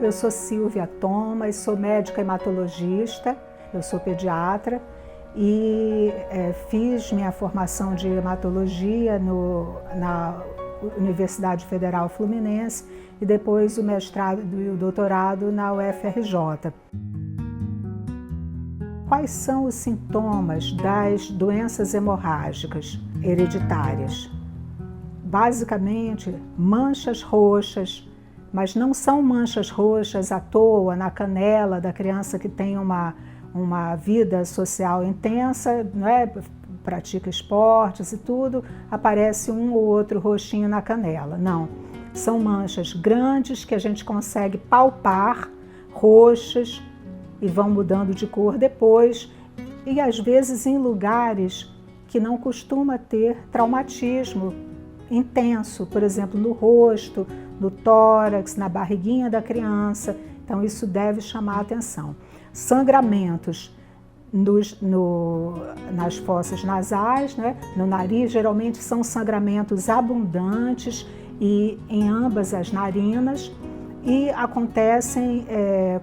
eu sou Silvia Thomas, sou médica hematologista, eu sou pediatra e fiz minha formação de hematologia na Universidade Federal Fluminense e depois o mestrado e o doutorado na UFRJ. Quais são os sintomas das doenças hemorrágicas hereditárias? Basicamente, manchas roxas, mas não são manchas roxas à toa na canela da criança que tem uma vida social intensa, não é? Pratica esportes e tudo, aparece um ou outro roxinho na canela. Não, são manchas grandes que a gente consegue palpar, roxas, e vão mudando de cor depois, e às vezes em lugares que não costuma ter traumatismo intenso, por exemplo, no rosto, no tórax, na barriguinha da criança. Então isso deve chamar a atenção. Sangramentos nas fossas nasais, né? No nariz, geralmente são sangramentos abundantes e em ambas as narinas, e acontecem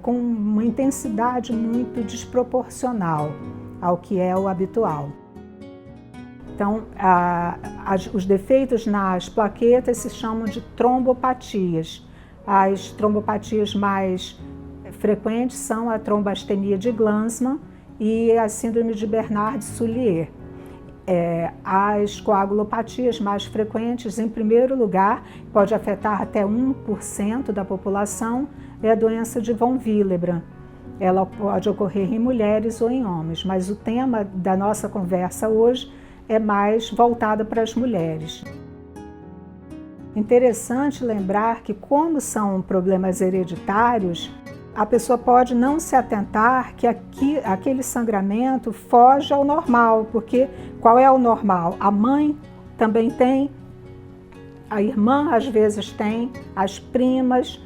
com uma intensidade muito desproporcional ao que é o habitual. Então, os defeitos nas plaquetas se chamam de trombopatias. As trombopatias mais frequentes são a trombastenia de Glanzmann e a síndrome de Bernard-Soulier. As coagulopatias mais frequentes, em primeiro lugar, pode afetar até 1% da população, é a doença de von Willebrand. Ela pode ocorrer em mulheres ou em homens, mas o tema da nossa conversa hoje é mais voltado para as mulheres. Interessante lembrar que, como são problemas hereditários, a pessoa pode não se atentar que aquele sangramento foge ao normal, porque qual é o normal? A mãe também tem, a irmã às vezes tem, as primas,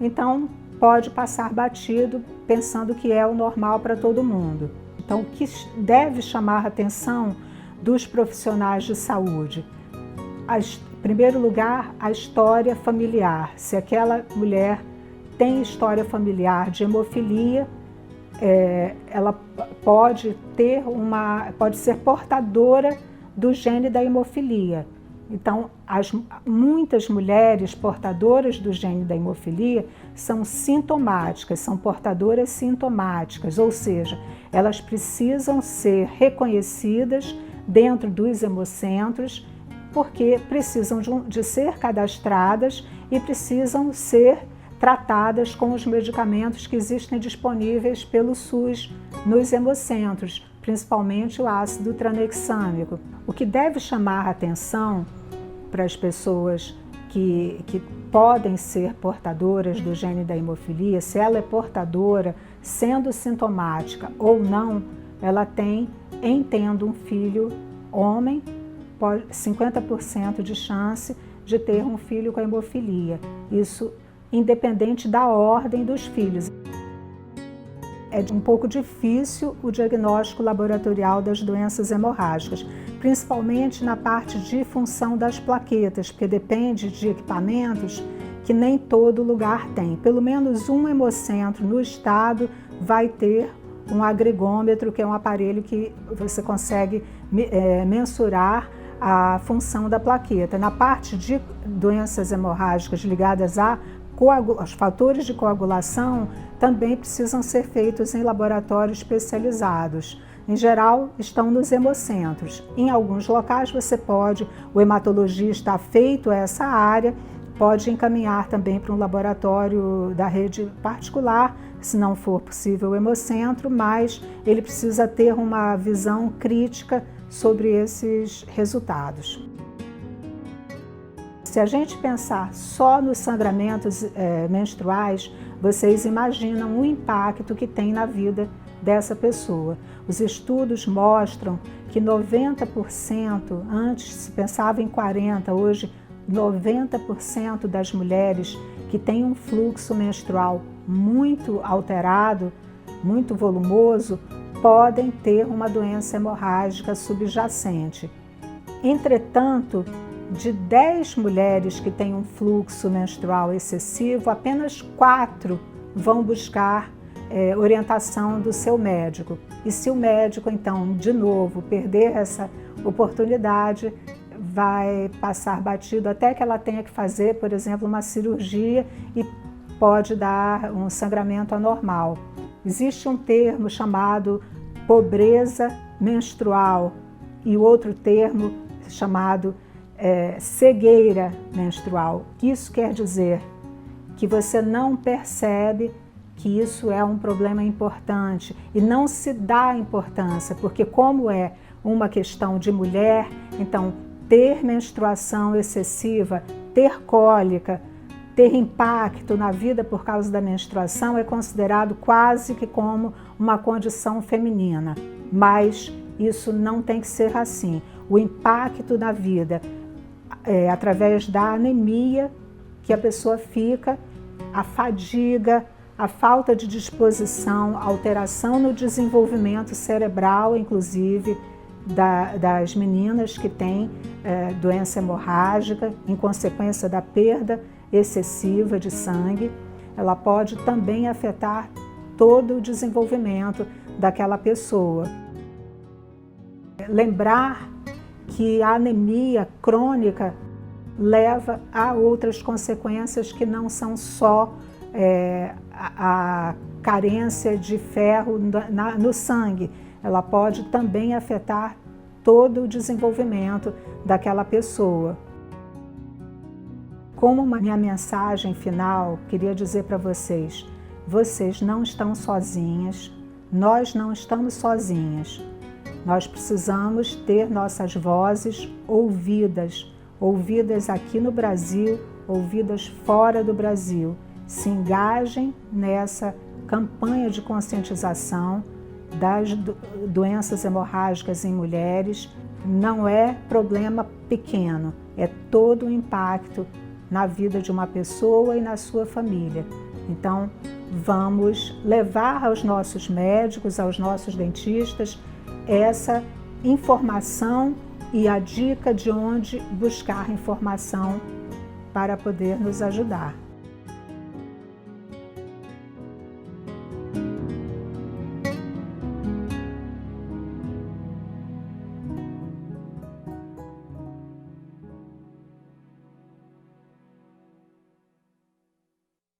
então pode passar batido pensando que é o normal para todo mundo. Então, o que deve chamar a atenção dos profissionais de saúde? Em primeiro lugar, a história familiar. Se aquela mulher tem história familiar de hemofilia, ela pode ser portadora do gene da hemofilia. Então, muitas mulheres portadoras do gene da hemofilia são sintomáticas, são portadoras sintomáticas, ou seja, elas precisam ser reconhecidas dentro dos hemocentros, porque precisam de ser cadastradas e precisam ser tratadas com os medicamentos que existem disponíveis pelo SUS nos hemocentros, principalmente o ácido tranexâmico. O que deve chamar a atenção para as pessoas que podem ser portadoras do gene da hemofilia, se ela é portadora, sendo sintomática ou não, ela tem, em tendo um filho homem, 50% de chance de ter um filho com hemofilia. Isso independente da ordem dos filhos. É um pouco difícil o diagnóstico laboratorial das doenças hemorrágicas, principalmente na parte de função das plaquetas, porque depende de equipamentos que nem todo lugar tem. Pelo menos um hemocentro no estado vai ter um agregômetro, que é um aparelho que você consegue mensurar a função da plaqueta. Na parte de doenças hemorrágicas ligadas os fatores de coagulação também precisam ser feitos em laboratórios especializados. Em geral, estão nos hemocentros. Em alguns locais o hematologista afeito a essa área, pode encaminhar também para um laboratório da rede particular, se não for possível o hemocentro, mas ele precisa ter uma visão crítica sobre esses resultados. Se a gente pensar só nos sangramentos menstruais, vocês imaginam o impacto que tem na vida dessa pessoa. Os estudos mostram que 90%, antes se pensava em 40%, hoje 90% das mulheres que têm um fluxo menstrual muito alterado, muito volumoso, podem ter uma doença hemorrágica subjacente. Entretanto, de 10 mulheres que têm um fluxo menstrual excessivo, apenas 4 vão buscar orientação do seu médico. E se o médico, então, de novo, perder essa oportunidade, vai passar batido até que ela tenha que fazer, por exemplo, uma cirurgia e pode dar um sangramento anormal. Existe um termo chamado pobreza menstrual e outro termo chamado cegueira menstrual. Isso quer dizer que você não percebe que isso é um problema importante e não se dá importância, porque como é uma questão de mulher, então ter menstruação excessiva, ter cólica, ter impacto na vida por causa da menstruação é considerado quase que como uma condição feminina, mas isso não tem que ser assim. O impacto na vida através da anemia que a pessoa fica, a fadiga, a falta de disposição, alteração no desenvolvimento cerebral, inclusive, das meninas que têm doença hemorrágica em consequência da perda excessiva de sangue, ela pode também afetar todo o desenvolvimento daquela pessoa. Lembrar que a anemia crônica leva a outras consequências que não são só a carência de ferro no sangue, ela pode também afetar todo o desenvolvimento daquela pessoa. Como minha mensagem final, queria dizer para vocês, vocês não estão sozinhas, nós não estamos sozinhas. Nós precisamos ter nossas vozes ouvidas, ouvidas aqui no Brasil, ouvidas fora do Brasil. Se engajem nessa campanha de conscientização das doenças hemorrágicas em mulheres. Não é problema pequeno, é todo o impacto na vida de uma pessoa e na sua família. Então, vamos levar aos nossos médicos, aos nossos dentistas, essa informação e a dica de onde buscar informação para poder nos ajudar.